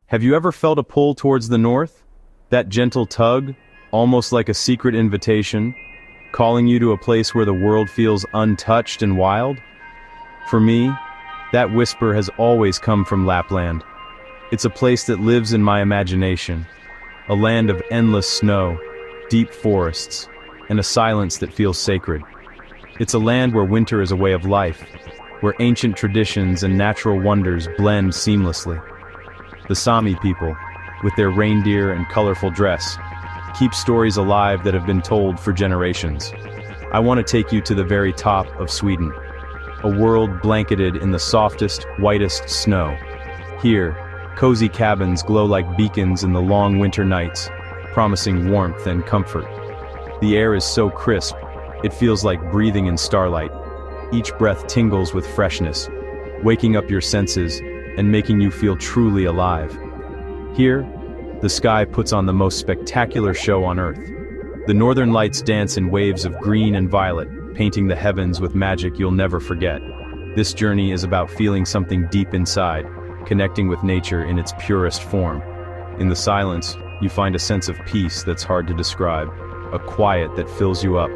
Have you ever felt a pull towards the north? That gentle tug, almost like a secret invitation, calling you to a place where the world feels untouched and wild? For me, that whisper has always come from Lapland. It's a place that lives in my imagination, a land of endless snow, deep forests, and a silence that feels sacred. It's a land where winter is a way of life, where ancient traditions and natural wonders blend seamlessly. The Sami people, with their reindeer and colorful dress, keep stories alive that have been told for generations. I want to take you to the very top of Sweden, a world blanketed in the softest, whitest snow. Here, cozy cabins glow like beacons in the long winter nights, promising warmth and comfort. The air is so crisp, it feels like breathing in starlight. Each breath tingles with freshness, waking up your senses and making you feel truly alive. Here, the sky puts on the most spectacular show on Earth. The northern lights dance in waves of green and violet, painting the heavens with magic you'll never forget. This journey is about feeling something deep inside, connecting with nature in its purest form. In the silence, you find a sense of peace that's hard to describe, a quiet that fills you up.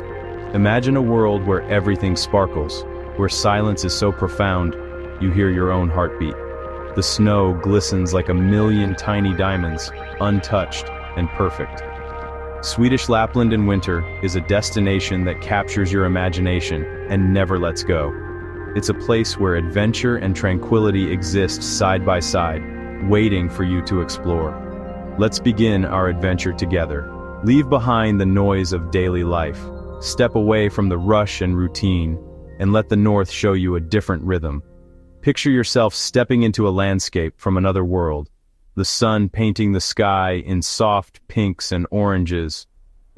Imagine a world where everything sparkles, where silence is so profound, you hear your own heartbeat. The snow glistens like a million tiny diamonds, untouched and perfect. Swedish Lapland in winter is a destination that captures your imagination and never lets go. It's a place where adventure and tranquility exist side by side, waiting for you to explore. Let's begin our adventure together. Leave behind the noise of daily life. Step away from the rush and routine, and let the north show you a different rhythm. Picture yourself stepping into a landscape from another world, the sun painting the sky in soft pinks and oranges.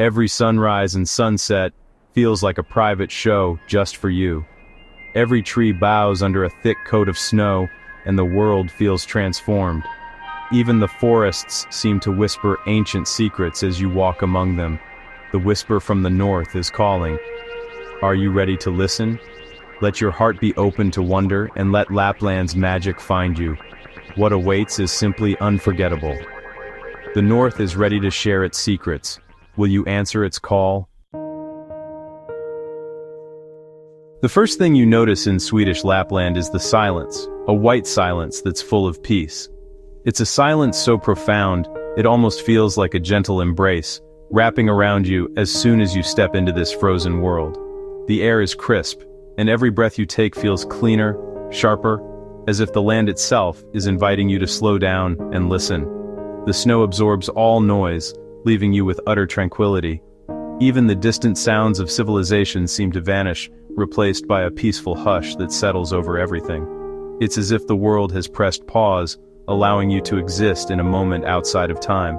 Every sunrise and sunset feels like a private show just for you. Every tree bows under a thick coat of snow, and the world feels transformed. Even the forests seem to whisper ancient secrets as you walk among them. The whisper from the north is calling. Are you ready to listen? Let your heart be open to wonder and let Lapland's magic find you. What awaits is simply unforgettable. The north is ready to share its secrets. Will you answer its call? The first thing you notice in Swedish Lapland is the silence, a white silence that's full of peace. It's a silence so profound, it almost feels like a gentle embrace, wrapping around you as soon as you step into this frozen world. The air is crisp, and every breath you take feels cleaner, sharper, as if the land itself is inviting you to slow down and listen. The snow absorbs all noise, leaving you with utter tranquility. Even the distant sounds of civilization seem to vanish, replaced by a peaceful hush that settles over everything. It's as if the world has pressed pause, allowing you to exist in a moment outside of time.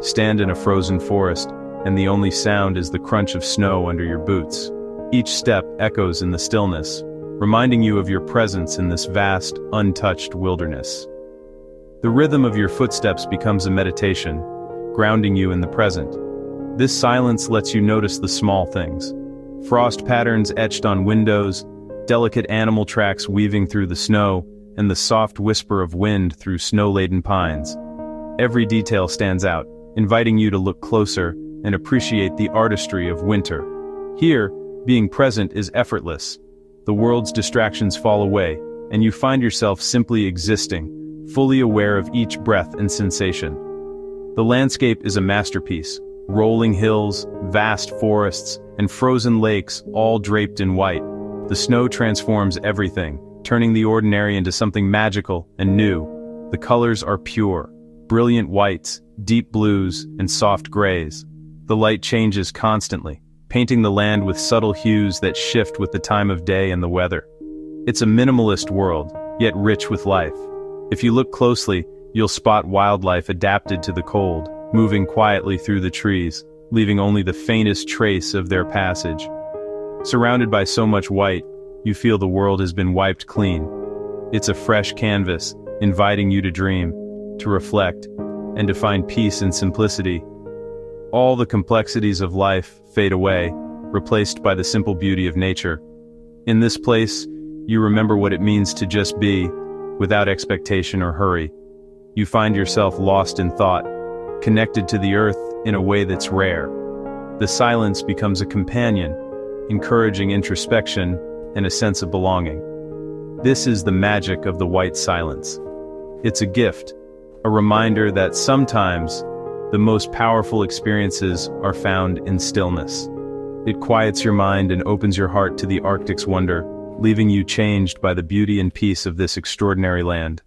Stand in a frozen forest, and the only sound is the crunch of snow under your boots. Each step echoes in the stillness, reminding you of your presence in this vast, untouched wilderness. The rhythm of your footsteps becomes a meditation, grounding you in the present. This silence lets you notice the small things. Frost patterns etched on windows, delicate animal tracks weaving through the snow, and the soft whisper of wind through snow-laden pines. Every detail stands out, inviting you to look closer and appreciate the artistry of winter. Here, being present is effortless. The world's distractions fall away, and you find yourself simply existing, fully aware of each breath and sensation. The landscape is a masterpiece. Rolling hills, vast forests, and frozen lakes all draped in white. The snow transforms everything, turning the ordinary into something magical and new. The colors are pure, brilliant whites, deep blues, and soft grays. The light changes constantly, painting the land with subtle hues that shift with the time of day and the weather. It's a minimalist world, yet rich with life. If you look closely, you'll spot wildlife adapted to the cold, moving quietly through the trees, leaving only the faintest trace of their passage. Surrounded by so much white, you feel the world has been wiped clean. It's a fresh canvas, inviting you to dream, to reflect, and to find peace in simplicity. All the complexities of life fade away, replaced by the simple beauty of nature. In this place, you remember what it means to just be, without expectation or hurry. you find yourself lost in thought, connected to the earth in a way that's rare. The silence becomes a companion, encouraging introspection and a sense of belonging. This is the magic of the white silence. It's a gift, a reminder that sometimes the most powerful experiences are found in stillness. It quiets your mind and opens your heart to the Arctic's wonder, leaving you changed by the beauty and peace of this extraordinary land.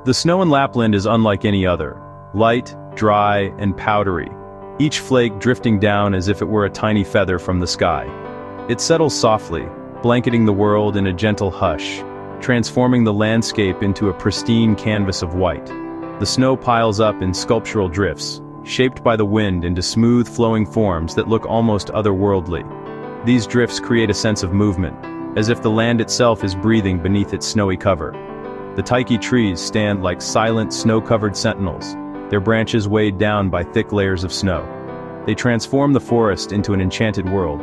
The snow in Lapland is unlike any other. Light, dry, and powdery, each flake drifting down as if it were a tiny feather from the sky. It settles softly, blanketing the world in a gentle hush, transforming the landscape into a pristine canvas of white. The snow piles up in sculptural drifts, shaped by the wind into smooth flowing forms that look almost otherworldly. These drifts create a sense of movement, as if the land itself is breathing beneath its snowy cover. The taiki trees stand like silent snow-covered sentinels, their branches weighed down by thick layers of snow. They transform the forest into an enchanted world,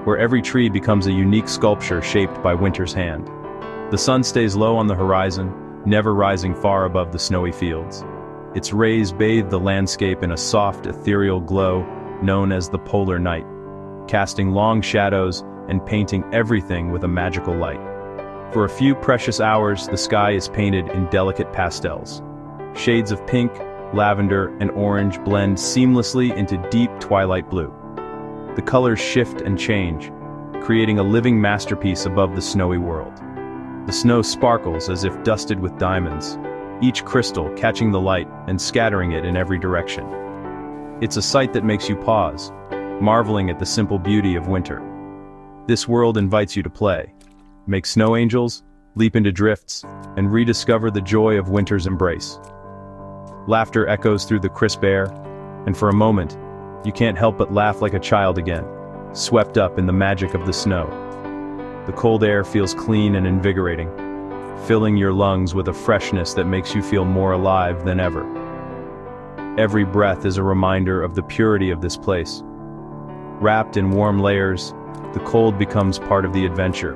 where every tree becomes a unique sculpture shaped by winter's hand. The sun stays low on the horizon, never rising far above the snowy fields. Its rays bathe the landscape in a soft, ethereal glow known as the polar night, casting long shadows and painting everything with a magical light. For a few precious hours, the sky is painted in delicate pastels. Shades of pink, lavender, and orange blend seamlessly into deep twilight blue. The colors shift and change, creating a living masterpiece above the snowy world. The snow sparkles as if dusted with diamonds, each crystal catching the light and scattering it in every direction. It's a sight that makes you pause, marveling at the simple beauty of winter. This world invites you to play, make snow angels, leap into drifts, and rediscover the joy of winter's embrace. Laughter echoes through the crisp air, and for a moment, you can't help but laugh like a child again, swept up in the magic of the snow. The cold air feels clean and invigorating, filling your lungs with a freshness that makes you feel more alive than ever. Every breath is a reminder of the purity of this place. Wrapped in warm layers, the cold becomes part of the adventure.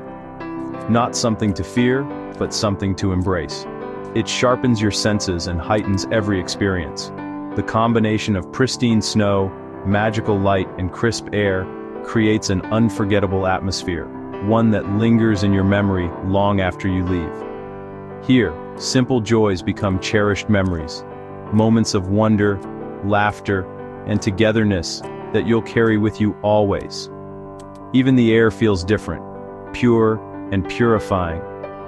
Not something to fear, but something to embrace. It sharpens your senses and heightens every experience. The combination of pristine snow, magical light, and crisp air creates an unforgettable atmosphere, one that lingers in your memory long after you leave. Here, simple joys become cherished memories, moments of wonder, laughter, and togetherness that you'll carry with you always. Even the air feels different, pure and purifying,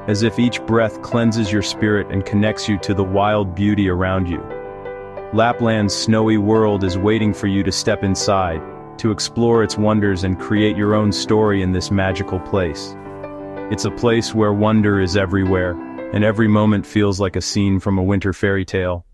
as if each breath cleanses your spirit and connects you to the wild beauty around you. Lapland's snowy world is waiting for you to step inside, to explore its wonders and create your own story in this magical place. It's a place where wonder is everywhere, and every moment feels like a scene from a winter fairy tale.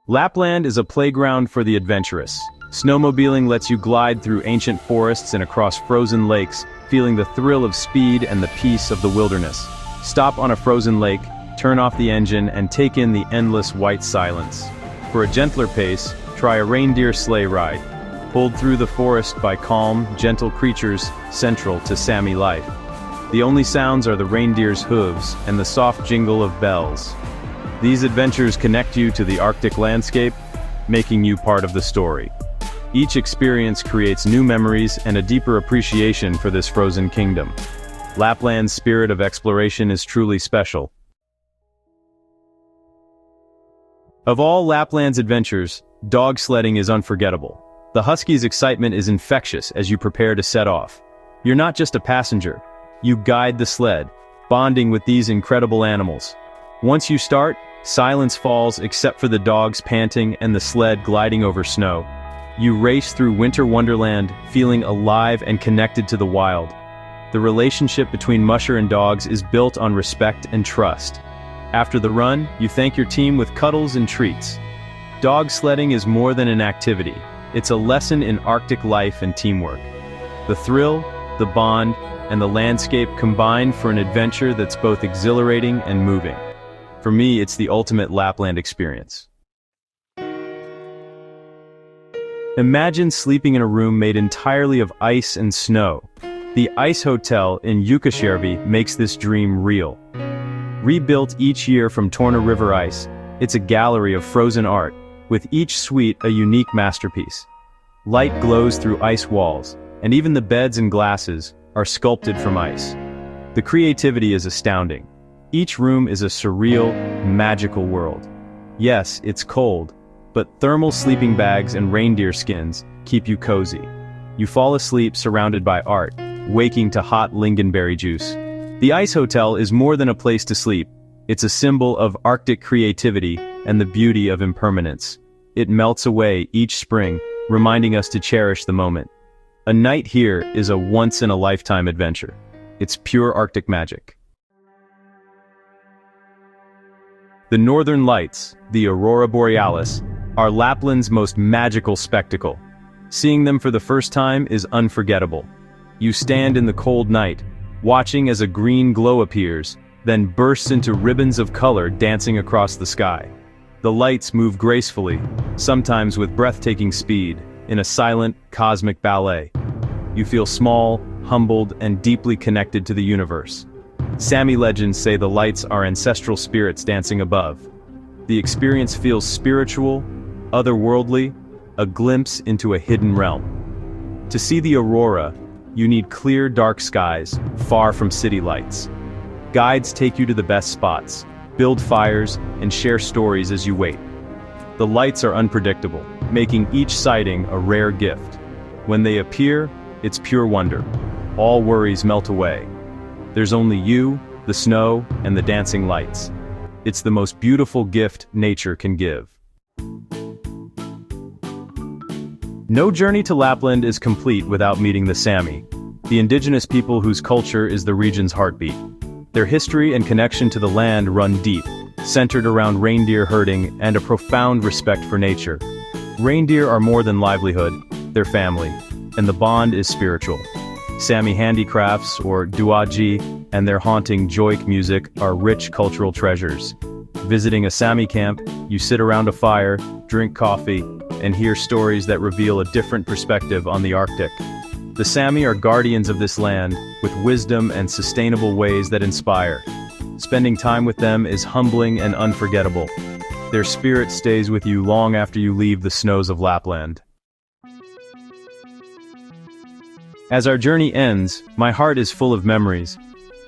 Lapland is a playground for the adventurous. Snowmobiling lets you glide through ancient forests and across frozen lakes, feeling the thrill of speed and the peace of the wilderness. Stop on a frozen lake, turn off the engine, and take in the endless white silence. For a gentler pace, try a reindeer sleigh ride, pulled through the forest by calm, gentle creatures central to Sami life. The only sounds are the reindeer's hooves and the soft jingle of bells. These adventures connect you to the Arctic landscape, making you part of the story. Each experience creates new memories and a deeper appreciation for this frozen kingdom. Lapland's spirit of exploration is truly special. Of all Lapland's adventures, dog sledding is unforgettable. The husky's excitement is infectious as you prepare to set off. You're not just a passenger. You guide the sled, bonding with these incredible animals. Once you start, silence falls except for the dogs panting and the sled gliding over snow. You race through winter wonderland, feeling alive and connected to the wild. The relationship between musher and dogs is built on respect and trust. After the run, you thank your team with cuddles and treats. Dog sledding is more than an activity. It's a lesson in Arctic life and teamwork. The thrill, the bond, and the landscape combine for an adventure that's both exhilarating and moving. For me, it's the ultimate Lapland experience. Imagine sleeping in a room made entirely of ice and snow. The Ice Hotel in Jukkasjärvi makes this dream real. Rebuilt each year from Torna River ice, it's a gallery of frozen art, with each suite a unique masterpiece. Light glows through ice walls, and even the beds and glasses are sculpted from ice. The creativity is astounding. Each room is a surreal, magical world. Yes, it's cold, but thermal sleeping bags and reindeer skins keep you cozy. You fall asleep surrounded by art, waking to hot lingonberry juice. The Ice Hotel is more than a place to sleep. It's a symbol of Arctic creativity and the beauty of impermanence. It melts away each spring, reminding us to cherish the moment. A night here is a once-in-a-lifetime adventure. It's pure Arctic magic. The Northern Lights, the Aurora Borealis, are Lapland's most magical spectacle. Seeing them for the first time is unforgettable. You stand in the cold night, watching as a green glow appears, then bursts into ribbons of color dancing across the sky. The lights move gracefully, sometimes with breathtaking speed, in a silent, cosmic ballet. You feel small, humbled, and deeply connected to the universe. Sami legends say the lights are ancestral spirits dancing above. The experience feels spiritual, otherworldly, a glimpse into a hidden realm. To see the aurora, you need clear, dark skies, far from city lights. Guides take you to the best spots, build fires, and share stories as you wait. The lights are unpredictable, making each sighting a rare gift. When they appear, it's pure wonder. All worries melt away. There's only you, the snow, and the dancing lights. It's the most beautiful gift nature can give. No journey to Lapland is complete without meeting the Sami, the indigenous people whose culture is the region's heartbeat. Their history and connection to the land run deep, centered around reindeer herding and a profound respect for nature. Reindeer are more than livelihood, they're family, and the bond is spiritual. Sami handicrafts, or duaji, and their haunting joik music are rich cultural treasures. Visiting a Sami camp, you sit around a fire, drink coffee, and hear stories that reveal a different perspective on the Arctic. The Sami are guardians of this land, with wisdom and sustainable ways that inspire. Spending time with them is humbling and unforgettable. Their spirit stays with you long after you leave the snows of Lapland. As our journey ends, my heart is full of memories.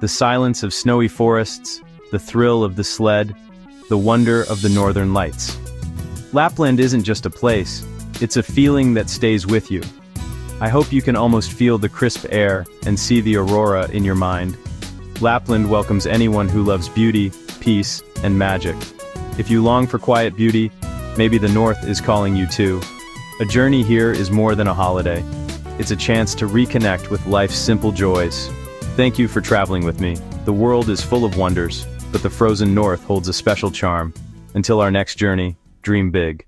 The silence of snowy forests, the thrill of the sled, the wonder of the northern lights. Lapland isn't just a place, it's a feeling that stays with you. I hope you can almost feel the crisp air and see the aurora in your mind. Lapland welcomes anyone who loves beauty, peace, and magic. If you long for quiet beauty, maybe the north is calling you too. A journey here is more than a holiday. It's a chance to reconnect with life's simple joys. Thank you for traveling with me. The world is full of wonders, but the frozen north holds a special charm. Until our next journey, dream big.